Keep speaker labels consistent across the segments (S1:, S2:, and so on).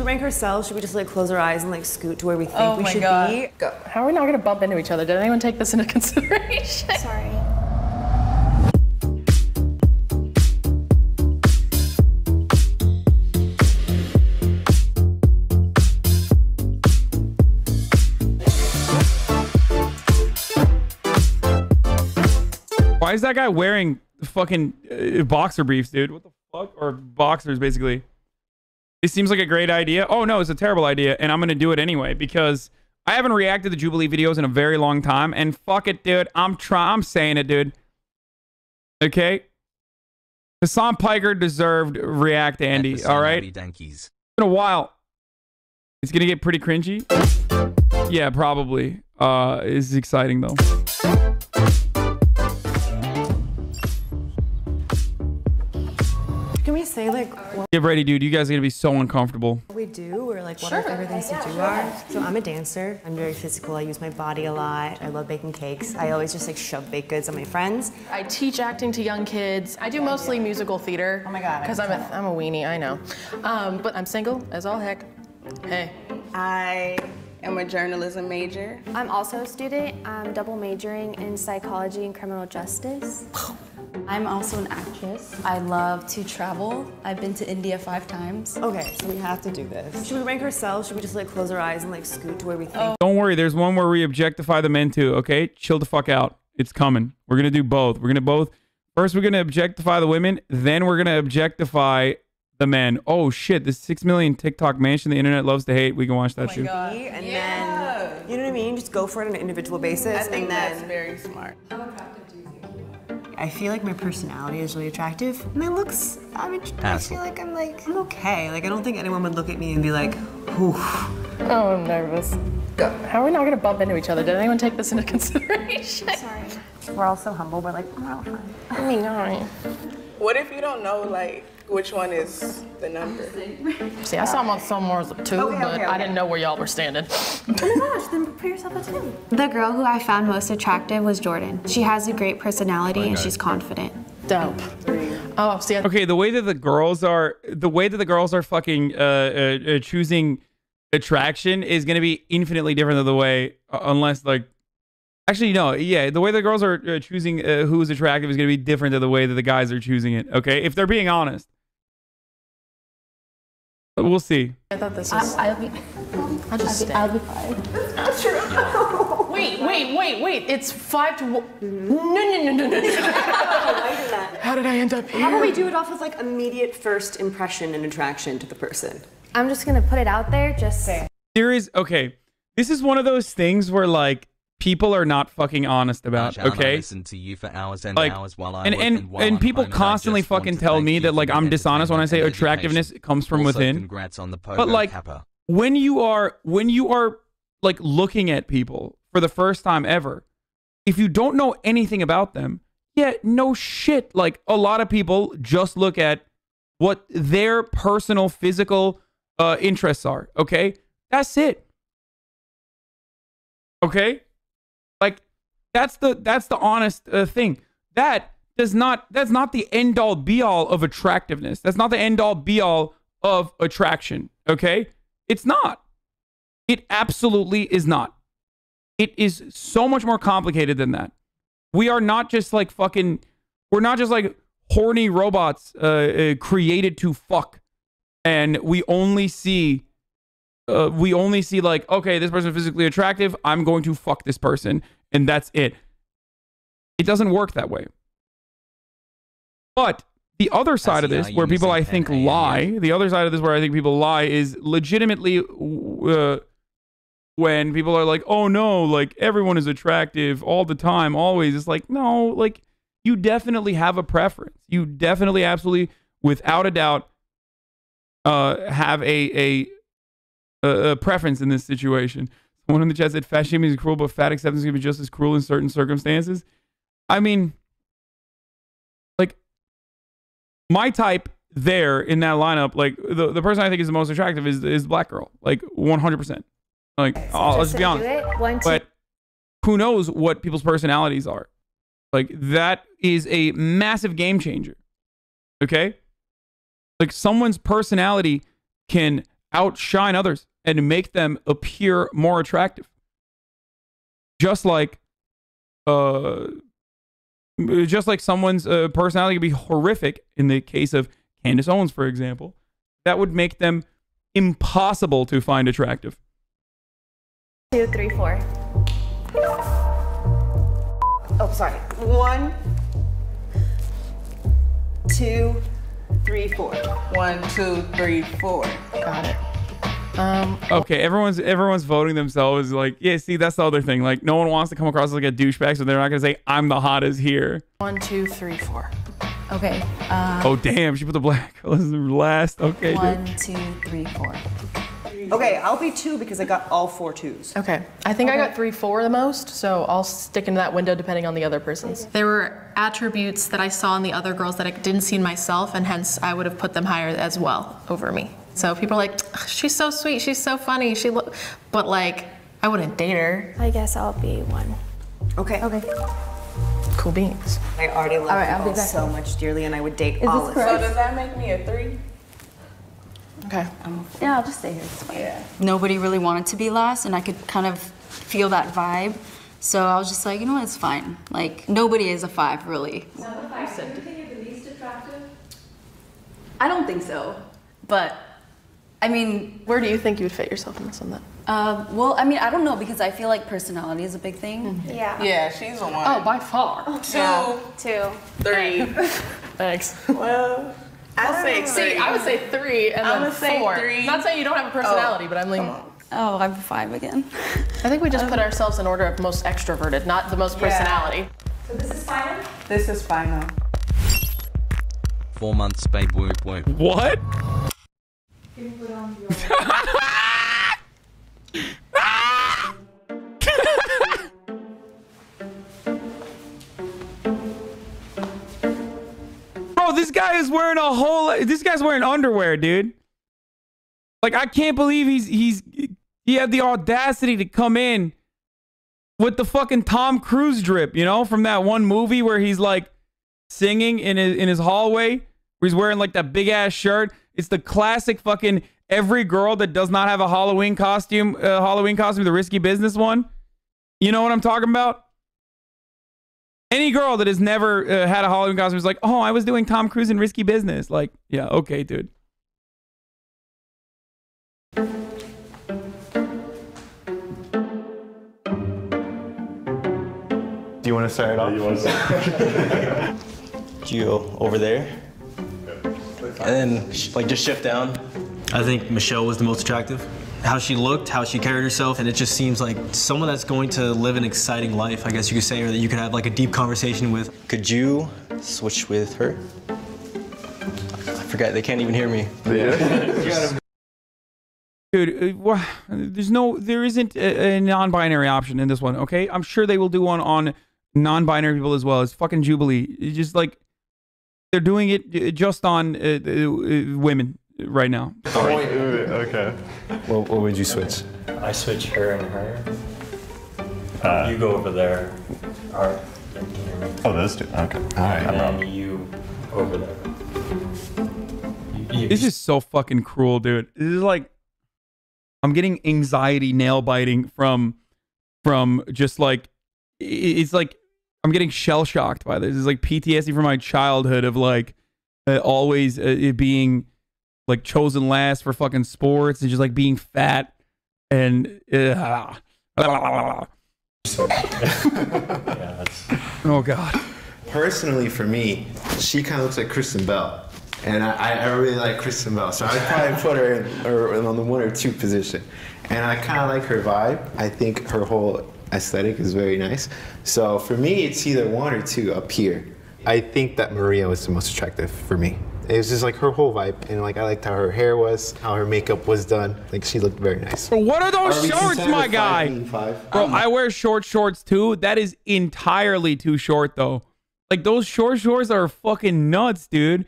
S1: we rank ourselves? Should we just like close our eyes and like scoot to where we think we should be? Go.
S2: How are we not gonna bump into each other? Did anyone take this into consideration?
S3: Sorry.
S4: Why is that guy wearing fucking boxer briefs, dude? What the fuck? Or boxers, basically. It seems like a great idea. Oh, no, it's a terrible idea, and I'm going to do it anyway, because I haven't reacted to Jubilee videos in a very long time, and fuck it, dude. I'm saying it, dude. Okay? Hasan Piker deserved React Andy, all right? It's been a while. It's going to get pretty cringy. Yeah, probably. It's exciting, though.
S1: Can we say like what
S4: Get ready, dude. You guys are gonna be so uncomfortable.
S1: we do or like what our favorite things to do are? So I'm a dancer. I'm very physical. I use my body a lot. I love baking cakes. I always just like shove baked goods on my friends.
S2: I teach acting to young kids. I do mostly musical theater.
S1: Oh my God.
S2: Because I'm a weenie, I know. But I'm single as all heck. Hey.
S5: I am a journalism major.
S3: I'm also a student. I'm double majoring in psychology and criminal justice.
S6: I'm also an actress. I love to travel. I've been to India 5 times.
S1: Okay, so we have to do this. Should we rank ourselves? Should we just like close our eyes and like scoot to where we think?
S4: Don't worry. There's one where we objectify the men too. Okay, chill the fuck out. It's coming. We're gonna do both. First, we're gonna objectify the women. Then we're gonna objectify the men. Oh shit! This 6 million TikTok mansion the internet loves to hate. We can watch that too.
S1: And then, you know what I mean? Just go for it on an individual basis.
S5: I think
S1: and then,
S5: that's very smart.
S1: I feel like my personality is really attractive. My looks, I feel like I'm okay. Like I don't think anyone would look at me and be like, whew.
S2: Oh, I'm nervous. Go. How are we not gonna bump into each other? Did anyone take this into consideration?
S3: Sorry.
S1: We're all so humble. We're like, we're all fine.
S2: I mean, all right.
S5: What if you don't know like which one is the number?
S2: See, I saw them on somewhere too, but I didn't know where y'all were standing.
S1: Oh my gosh, then prepare yourself a 10.
S3: The girl who I found most attractive was Jordan. She has a great personality and she's confident.
S2: Dope. Oh, see.
S4: Okay, the way that the girls are fucking choosing attraction is gonna be infinitely different than the way, unless like, actually no, yeah, the way the girls are choosing who's attractive is gonna be different than the way that the guys are choosing it. Okay, if they're being honest, we'll see.
S2: I thought this was.
S6: I'll be fine.
S2: That's true. Wait. It's 5 to 1. No. How did I end up here?
S1: How about we do it off of like immediate first impression and attraction to the person?
S3: I'm just gonna put it out there, just say.
S4: Okay, this is one of those things where like people are not fucking honest about. Okay,
S7: listen to you for hours and
S4: like,
S7: hours while I
S4: and people constantly fucking tell me that like I'm dishonest when I say attractiveness comes from within.
S7: Congrats on the
S4: but like when you are like looking at people for the first time ever, if you don't know anything about them, yeah, no shit. Like a lot of people just look at what their personal physical interests are. Okay, that's it. Okay, like that's the honest thing. That's not the end all be all of attractiveness. That's not the end all be all of attraction. Okay, it's not. It absolutely is not. It is so much more complicated than that. We are not just like fucking. We're not just like horny robots created to fuck, and we only see like, okay, this person is physically attractive, I'm going to fuck this person, and that's it. It doesn't work that way. But the other side of this, where people I think lie, is legitimately when people are like, oh no, like everyone is attractive all the time, always. It's like, no, like you definitely have a preference. You definitely, absolutely, without a doubt, have a preference in this situation. Someone in the chat said fat shaming is cruel, but fat acceptance can be just as cruel in certain circumstances. I mean, like my type there in that lineup, like the person I think is the most attractive is the black girl, like 100%. Like, I'll just be honest. But who knows what people's personalities are? Like that is a massive game changer. Okay, like someone's personality can outshine others and make them appear more attractive. Just like someone's personality could be horrific in the case of Candace Owens, for example. That would make them impossible to find attractive.
S3: 2, 3, 4.
S1: Oh, sorry. 1, 2, 3, 4.
S5: 1, 2, 3, 4.
S2: Got it.
S4: Okay, everyone's voting themselves. Like, yeah, see, that's the other thing. Like, no one wants to come across as like a douchebag, so they're not gonna say I'm the hottest here.
S2: 1, 2, 3, 4.
S6: Okay.
S4: Oh damn, she put the black as the last. Okay.
S6: 1, 2, 3, 4.
S1: Okay, I'll be 2 because I got all 4 2s.
S2: Okay, I think I got 3, 4 the most, so I'll stick into that window depending on the other person's. There were attributes that I saw in the other girls that I didn't see in myself, and hence I would have put them higher as well over me. So people are like, she's so sweet, she's so funny, but like, I wouldn't date her.
S3: I guess I'll be 1.
S1: Okay.
S3: Okay.
S2: Cool beans.
S1: I already love
S3: Alright, I'll
S1: people
S3: be back.
S1: so much dearly, and I would date
S3: Is
S1: all
S3: this
S1: of
S3: correct?
S1: them.
S5: So does that make me a 3?
S2: Okay.
S3: Yeah, I'll just stay here. It's fine.
S5: Yeah.
S6: Nobody really wanted to be last, and I could kind of feel that vibe. So I was just like, you know what, it's fine. Like, nobody is a 5, really.
S7: Do you think you're the least attractive?
S6: I don't think so. But, I mean,
S2: Where do you think you would fit yourself in this one then?
S6: well, I mean, I don't know, because I feel like personality is a big thing.
S3: Yeah.
S5: Yeah, she's a 1.
S2: Oh, by far.
S5: 2,
S3: 2.
S5: 3.
S2: Thanks.
S5: Well, I'll say 3.
S2: See, I would say 3 and
S5: I'ma
S2: then
S5: say
S2: 4.
S5: 3.
S2: Not saying you don't have a personality, but I'm leaning.
S6: Oh, I'm 5 again.
S2: I think we just put ourselves in order of most extroverted, not the most personality.
S7: So this is final?
S5: This is final.
S8: 4 months, babe, work.
S4: What?
S7: Can you put on your...
S4: Bro, this guy is wearing this guy's wearing underwear, dude. Like, I can't believe he had the audacity to come in with the fucking Tom Cruise drip, you know, from that one movie where he's like singing in his hallway, where he's wearing like that big ass shirt. It's the classic fucking every girl that does not have a Halloween costume, the risky business one. You know what I'm talking about? Any girl that has never had a Halloween costume is like, oh, I was doing Tom Cruise in Risky Business. Like, yeah, okay, dude.
S9: Do you want to start it off? You want to start?
S10: You go over there, and then like just shift down. I think Michelle was the most attractive. How she looked, how she carried herself, and it just seems like someone that's going to live an exciting life, I guess you could say, or that you could have like a deep conversation with. Could you switch with her? I forgot, they can't even hear me.
S9: Yeah.
S4: Dude, there isn't a non-binary option in this one, okay? I'm sure they will do one on non-binary people as well. It's fucking Jubilee. It's just like, they're doing it just on women right now.
S9: Okay.
S10: What would you switch?
S11: I switch her and her. You go over there. Art.
S9: Oh, those two. Okay. All right.
S11: And then you over there.
S4: This is so fucking cruel, dude. This is like, I'm getting anxiety nail biting from just like, it's like, I'm getting shell shocked by this. It's like PTSD from my childhood of like always it being like chosen last for fucking sports and just like being fat and
S11: Yeah,
S4: oh god.
S12: Personally, for me, she kind of looks like Kristen Bell, and I really like Kristen Bell, so I'd probably put her in on the 1 or 2 position. And I kind of like her vibe. I think her whole aesthetic is very nice. So for me, it's either 1 or 2 up here. I think that Maria was the most attractive for me. It was just like her whole vibe, and like I liked how her hair was, how her makeup was done. Like she looked very nice.
S4: But what are those shorts, my guy?
S12: 5?
S4: Bro, I wear short shorts too. That is entirely too short though. Like those short shorts are fucking nuts, dude.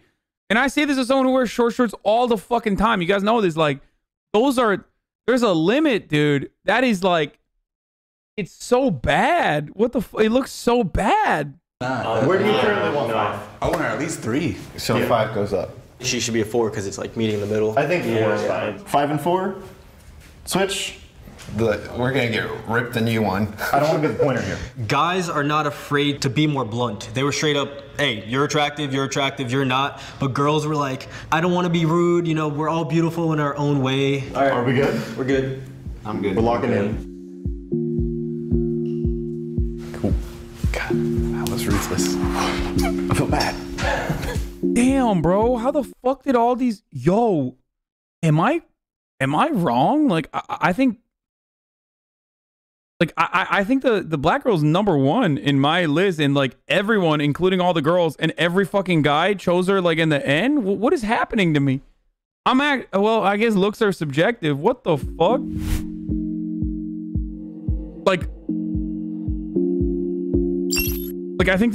S4: And I say this as someone who wears short shorts all the fucking time. You guys know this. Like, there's a limit, dude. That is like, it's so bad. What the it looks so bad.
S9: Where do you currently want 5?
S13: I want at least 3.
S12: So 5 goes up.
S10: She should be a 4 because it's like meeting in the middle.
S9: I think 4 is fine. 5 and 4? Switch?
S12: We're gonna get ripped a new one.
S9: I don't want to be the pointer here.
S10: Guys are not afraid to be more blunt. They were straight up, hey, you're attractive, you're not. But girls were like, I don't want to be rude, you know, we're all beautiful in our own way.
S9: All right, are we good?
S10: We're good.
S12: I'm good.
S9: We're locking in.
S12: Cool. God, that was ruthless. I feel bad.
S4: Damn, bro. How the fuck did all these... Yo, am I wrong? Like, I think... Like, I think the black girl's #1 in my list, and like everyone, including all the girls and every fucking guy, chose her like in the end. What is happening to me? Well, I guess looks are subjective. What the fuck? Like I think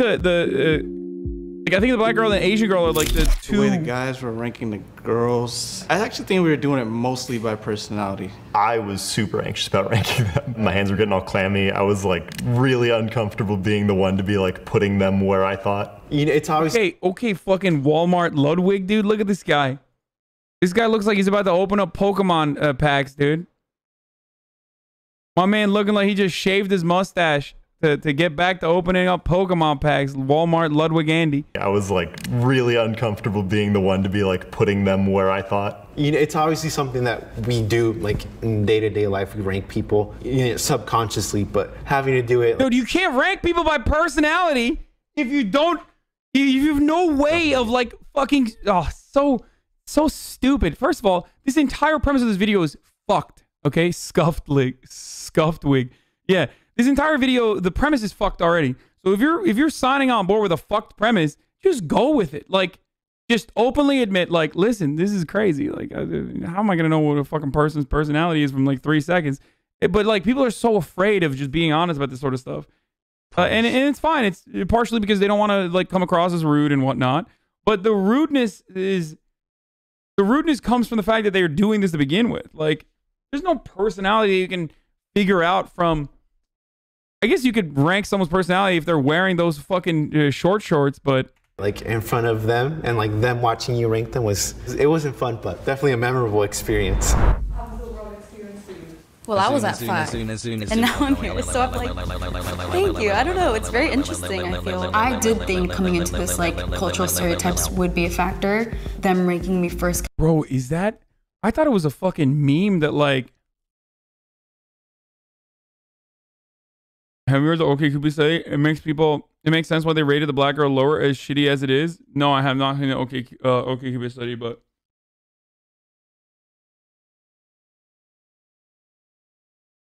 S4: I think the black girl and the Asian girl are like the two.
S8: The way the guys were ranking the girls, I actually think we were doing it mostly by personality.
S9: I was super anxious about ranking them. My hands were getting all clammy. I was like really uncomfortable being the one to be like putting them where I thought.
S12: You know, it's always
S4: okay, fucking Walmart Ludwig, dude. Look at this guy. This guy looks like he's about to open up Pokemon packs, dude. My man looking like he just shaved his mustache to get back to opening up Pokemon packs. Walmart Ludwig Andy.
S9: I was like really uncomfortable being the one to be like putting them where I thought.
S12: You know, it's obviously something that we do like in day-to-day life. We rank people, you know, subconsciously, but having to do it.
S4: Dude, you can't rank people by personality if you don't. You have no way of like fucking. Oh, so stupid. First of all, this entire premise of this video is fucked. Okay, scuffed wig. Yeah. This entire video, the premise is fucked already. So if you're signing on board with a fucked premise, just go with it. Like, just openly admit, like, listen, this is crazy. Like, how am I gonna know what a fucking person's personality is from like 3 seconds? But like, people are so afraid of just being honest about this sort of stuff, and it's fine. It's partially because they don't want to like come across as rude and whatnot. But the rudeness comes from the fact that they are doing this to begin with. Like, there's no personality you can figure out from. I guess you could rank someone's personality if they're wearing those fucking short shorts, but
S12: like in front of them and like them watching you rank them wasn't fun, but definitely a memorable experience.
S6: Well, I was at 5, and now I'm here, so I'm like, thank you. I don't know, it's very interesting, I feel. I did think coming into this, like, cultural stereotypes would be a factor, them ranking me first.
S4: Bro, is that? I thought it was a fucking meme that, like, have you heard the OkCupid say? It makes sense why they rated the black girl lower, as shitty as it is. No, I have not seen the OkCupid study, but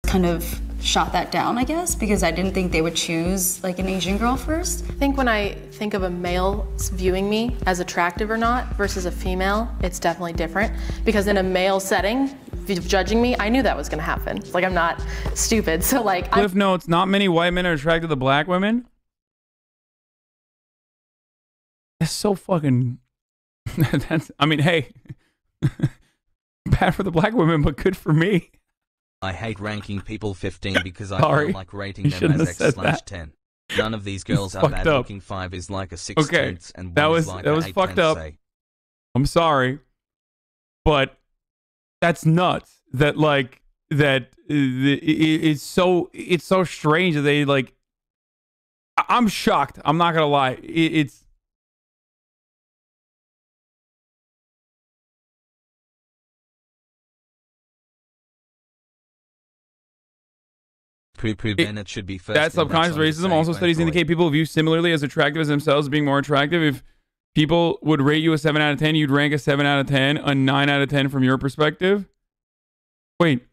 S6: kind of shot that down, I guess, because I didn't think they would choose like an Asian girl first.
S2: I think when I think of a male viewing me as attractive or not versus a female, it's definitely different, because in a male setting, judging me, I knew that was gonna happen. Like, I'm not stupid, so like.
S4: Cliff notes, not many white men are attracted to black women. That's so fucking, I mean, hey, bad for the black women, but good for me.
S13: I hate ranking people 15 because I feel like rating them as X/10. None of these girls are bad looking. 5 is like a 16th,
S4: okay,
S13: and
S4: that
S13: 1
S4: was
S13: is like
S4: that was fucked up.
S13: Say.
S4: I'm sorry, but that's nuts. That like it's so strange that they like. I'm shocked. I'm not gonna lie. It's.
S13: Bennett should be first.
S4: That subconscious racism. Also, studies indicate people view similarly as attractive as themselves being more attractive. If people would rate you a 7 out of 10, you'd rank a 7 out of 10, a 9 out of 10 from your perspective. Wait,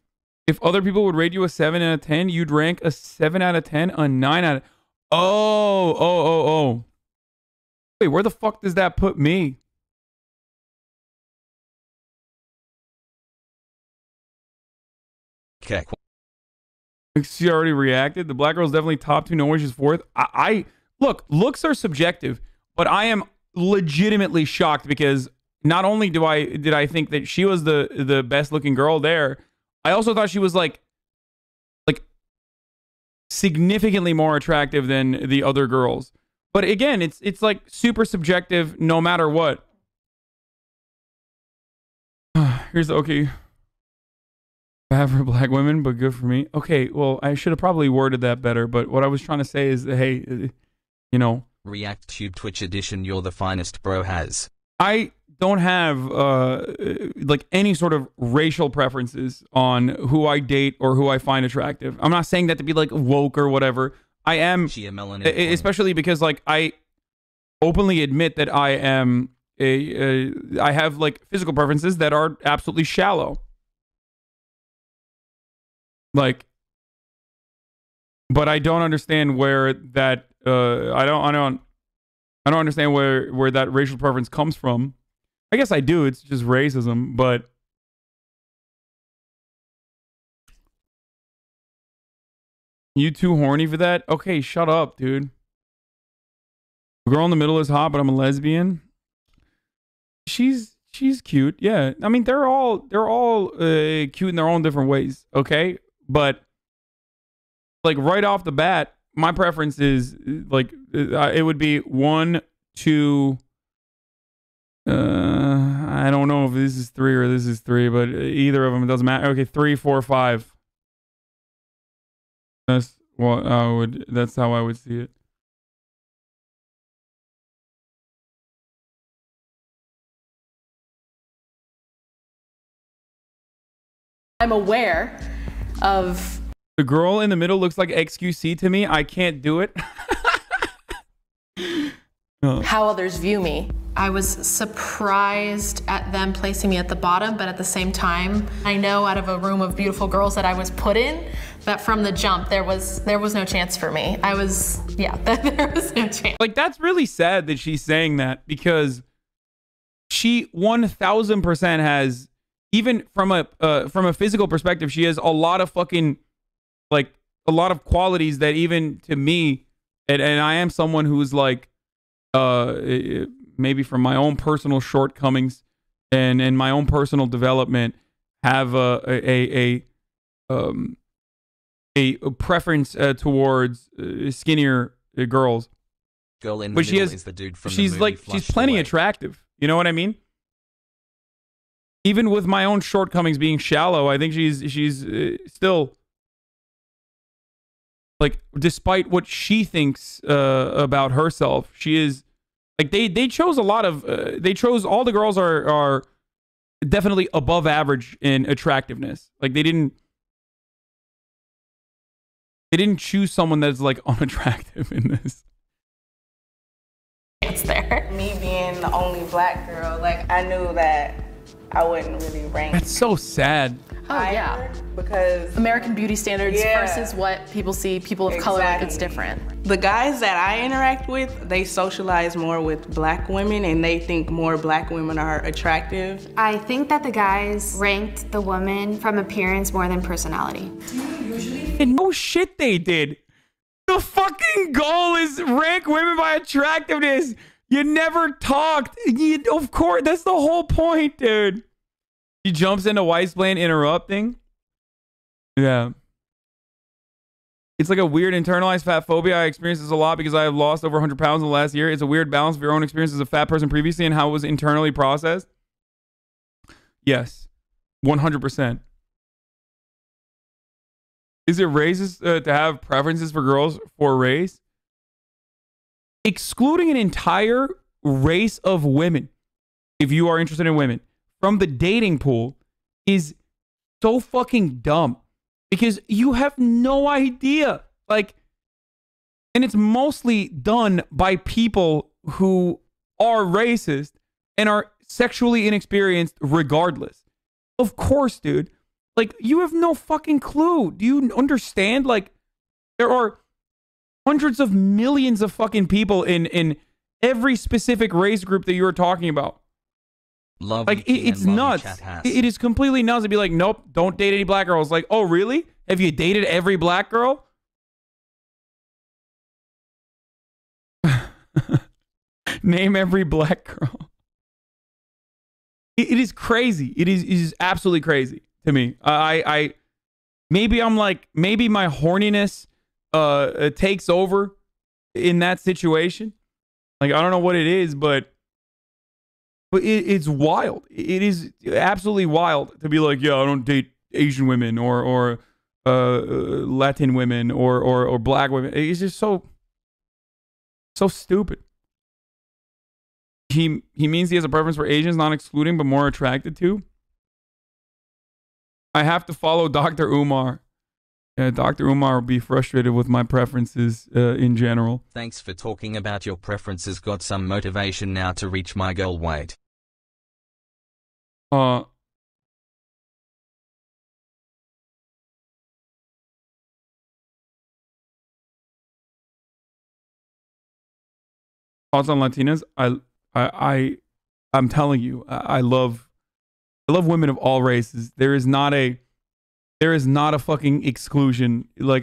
S4: if other people would rate you a 7 out of 10, you'd rank a 7 out of 10, a 9 out of... Oh. Wait, where the fuck does that put me?
S13: Okay.
S4: She already reacted. The black girl's definitely top 2. No way she's 4th. Look, looks are subjective, but I am legitimately shocked because not only did I think that she was the best looking girl there, I also thought she was like significantly more attractive than the other girls. But again, it's like super subjective no matter what. Here's okay. Bad for black women, but good for me. Okay, well, I should have probably worded that better, but what I was trying to say is that, hey, you know.
S13: React Tube Twitch edition, you're the finest, bro. Has.
S4: I don't have like any sort of racial preferences on who I date or who I find attractive. I'm not saying that to be like woke or whatever. I am, especially because like I openly admit that I am I have like physical preferences that are absolutely shallow. Like, but I don't understand where that I don't understand where that racial preference comes from. I guess I do. It's just racism, but you too horny for that? Okay, shut up, dude. The girl in the middle is hot, but I'm a lesbian. She's cute. Yeah. I mean, they're all cute in their own different ways, okay? But like right off the bat, my preference is like it would be 1, 2. I don't know if this is 3 or this is 3, but either of them, it doesn't matter. Okay, 3, 4, 5. That's what I would. That's how I would see it.
S2: I'm aware of.
S4: The girl in the middle looks like XQC to me. I can't do it.
S2: How others view me. I was surprised at them placing me at the bottom, but at the same time, I know out of a room of beautiful girls that I was put in, that from the jump, there was no chance for me. There was no chance.
S4: Like, that's really sad that she's saying that, because she 1000% has, even from a physical perspective, she has a lot of fucking, like, a lot of qualities that even to me, and I am someone who's like, maybe from my own personal shortcomings and my own personal development, have a preference towards skinnier girls.
S13: Girl in the middle is the dude from the movie
S4: like she's plenty attractive. You know what I mean? Even with my own shortcomings being shallow, I think she's still, like, despite what she thinks about herself, she is like they chose a lot of they chose all the girls are definitely above average in attractiveness. Like they didn't choose someone that's like unattractive in this.
S2: It's there.
S5: Me being the only black girl, like I knew that I wouldn't really rank.
S4: That's so sad.
S2: Oh yeah,
S5: because
S2: American beauty standards versus what people see, people of color, it's different.
S5: The guys that I interact with, they socialize more with black women and they think more black women are attractive.
S3: I think that the guys ranked the woman from appearance more than personality.
S4: And no shit they did. The fucking goal is rank women by attractiveness. You never talked. Of course, that's the whole point, dude. He jumps into Weissbland interrupting. Yeah. It's like a weird internalized fat phobia. I experience this a lot because I have lost over 100 pounds in the last year. It's a weird balance of your own experience as a fat person previously and how it was internally processed. Yes. 100%. Is it racist to have preferences for girls for race? Excluding an entire race of women, if you are interested in women, from the dating pool is so fucking dumb, because you have no idea. Like, and it's mostly done by people who are racist and are sexually inexperienced regardless. Of course, dude. Like, you have no fucking clue. Do you understand? Like, there are hundreds of millions of fucking people in every specific race group that you are talking about.
S13: Love
S4: like, it's nuts. It is completely nuts to be like, nope, don't date any black girls. Like, oh, really? Have you dated every black girl? Name every black girl. It is crazy. It is absolutely crazy to me. Maybe I'm like, maybe my horniness takes over in that situation. Like, I don't know what it is, but But it's wild. It is absolutely wild to be like, yeah, I don't date Asian women or Latin women or black women. It's just so stupid. He means he has a preference for Asians, not excluding, but more attracted to. I have to follow Dr. Umar. Dr. Umar will be frustrated with my preferences in general.
S13: Thanks for talking about your preferences. Got some motivation now to reach my goal weight.
S4: Thoughts on Latinas? I'm telling you, I love women of all races. There is not a fucking exclusion. Like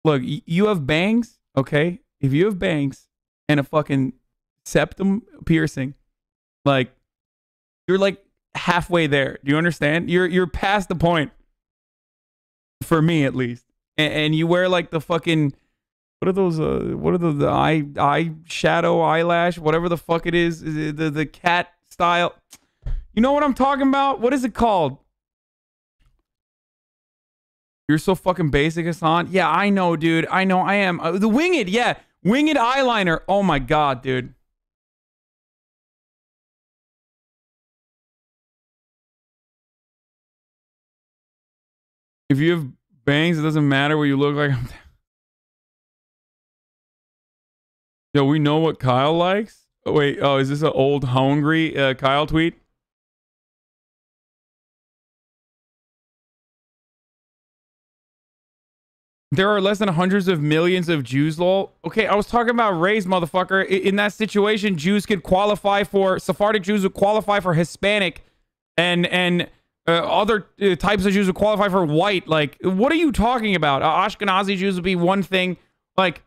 S4: look, you have bangs, okay? If you have bangs and a fucking septum piercing, like, you're like halfway there. Do you understand? You're past the point. For me, at least. And you wear like the fucking, what are those? What are the eye shadow, eyelash, whatever the fuck it is, the cat style. You know what I'm talking about? What is it called? You're so fucking basic, Hasan. Yeah, I know, dude. I know, I am. The winged, yeah, winged eyeliner. Oh my god, dude. If you have bangs, it doesn't matter what you look like. Yo, we know what Kyle likes. Oh, wait, oh, is this an old hungry Kyle tweet? There are less than hundreds of millions of Jews, lol. Okay, I was talking about race, motherfucker. In that situation, Jews could qualify for, Sephardic Jews would qualify for Hispanic, and other types of Jews would qualify for white. Like, what are you talking about? Ashkenazi Jews would be one thing. Like,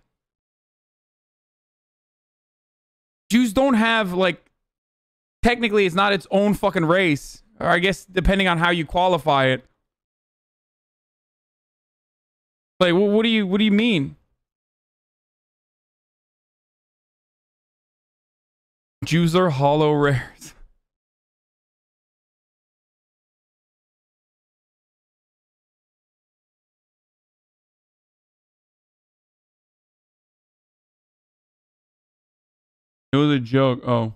S4: Jews don't have, like, technically it's not its own fucking race. Or I guess depending on how you qualify it. Like, what do you mean? Jews are hollow rares. It was a joke. Oh.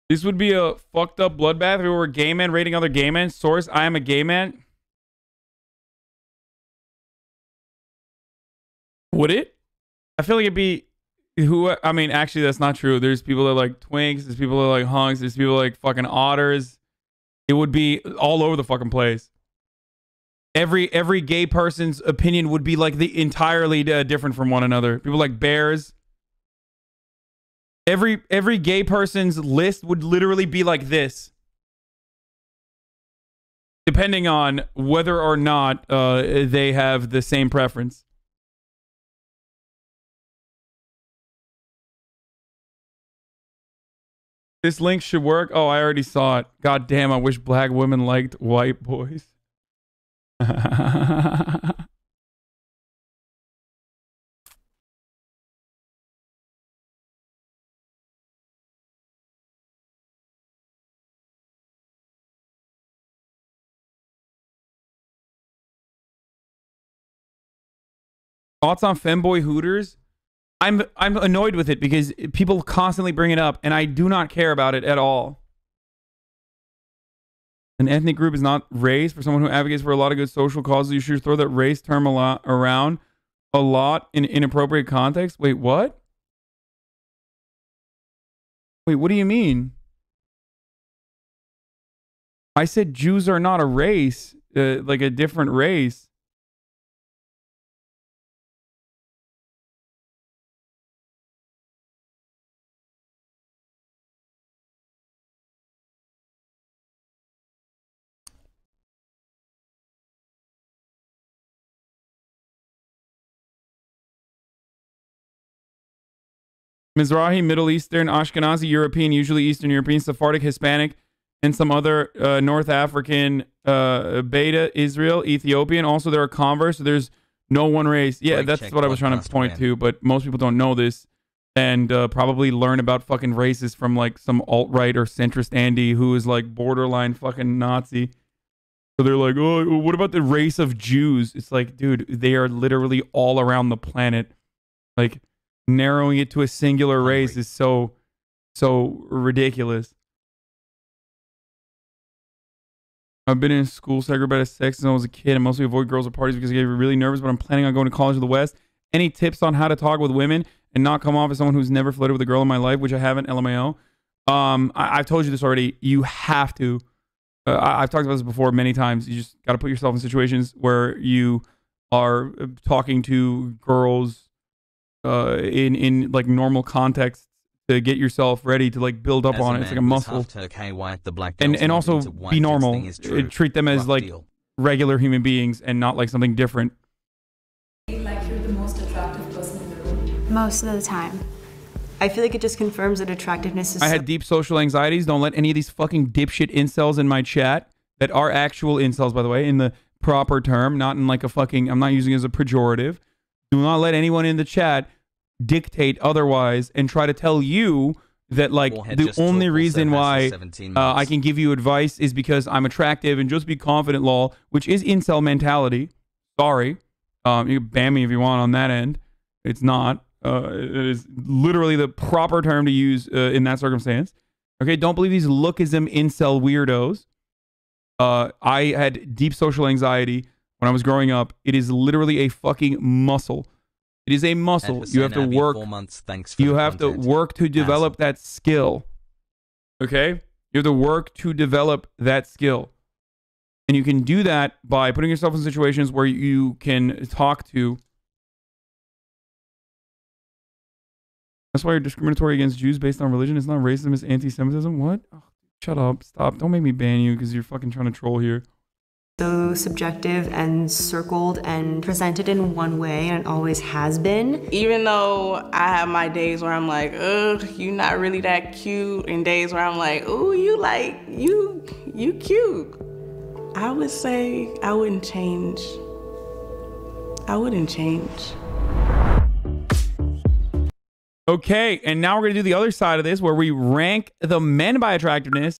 S4: This would be a fucked up bloodbath if we were gay men rating other gay men. Source, I am a gay man. Would it? I feel like it'd be I mean, actually, that's not true. There's people that like twinks. There's people that like hunks. There's people that like fucking otters. It would be all over the fucking place. Every gay person's opinion would be like the entirely different from one another. People like bears. Every gay person's list would literally be like this, depending on whether or not they have the same preference. This link should work. Oh, I already saw it. God damn, I wish black women liked white boys. Thoughts on femboy Hooters? I'm annoyed with it because people constantly bring it up and I do not care about it at all. An ethnic group is not race. For someone who advocates for a lot of good social causes, you should throw that race term around a lot in inappropriate context. Wait, what? Wait, what do you mean? I said Jews are not a race, like a different race. Mizrahi, Middle Eastern, Ashkenazi, European, usually Eastern European, Sephardic, Hispanic, and some other North African, Beta, Israel, Ethiopian. Also, there are converts, so there's no one race. Yeah, that's what I was trying to point to, but most people don't know this. and probably learn about fucking races from like some alt-right or centrist Andy who is like borderline fucking Nazi. So they're like, oh, what about the race of Jews? It's like, dude, they are literally all around the planet. Like, narrowing it to a singular race is so ridiculous. I've been in school segregated sex since I was a kid and mostly avoid girls at parties because I get really nervous, but I'm planning on going to college of the West. Any tips on how to talk with women and not come off as someone who's never flirted with a girl in my life, which I haven't, LMAO? I've told you this already. You have to. I've talked about this before many times. You just got to put yourself in situations where you are talking to girls in like normal context to get yourself ready to like build up on it. It's like a muscle. And also be normal. Treat them as like regular human beings and not like something different.
S7: Like you're the most attractive person in the room?
S3: Most of the time.
S1: I feel like it just confirms that attractiveness is...
S4: I had deep social anxieties. Don't let any of these fucking dipshit incels in my chat that are actual incels, by the way, in the proper term, not in like a fucking... I'm not using it as a pejorative. Do not let anyone in the chat dictate otherwise and try to tell you that like the only reason why I can give you advice is because I'm attractive and just be confident, lol, which is incel mentality. Sorry. You can ban me if you want on that end. It's not. It is literally the proper term to use in that circumstance. Okay, don't believe these lookism incel weirdos. I had deep social anxiety when I was growing up. It is literally a fucking muscle. It is a muscle. You have to work. You have to work to develop that skill. Okay? You have to work to develop that skill. And you can do that by putting yourself in situations where you can talk to... That's why you're discriminatory against Jews based on religion. It's not racism, it's anti-Semitism. What? Oh, shut up. Stop. Don't make me ban you because you're fucking trying to troll here.
S1: So subjective and circled and presented in one way, and it always has been.
S5: Even though I have my days where I'm like, ugh, you not really that cute, and days where I'm like, ooh, you cute. I would say I wouldn't change. I wouldn't change.
S4: Okay, and now we're going to do the other side of this where we rank the men by attractiveness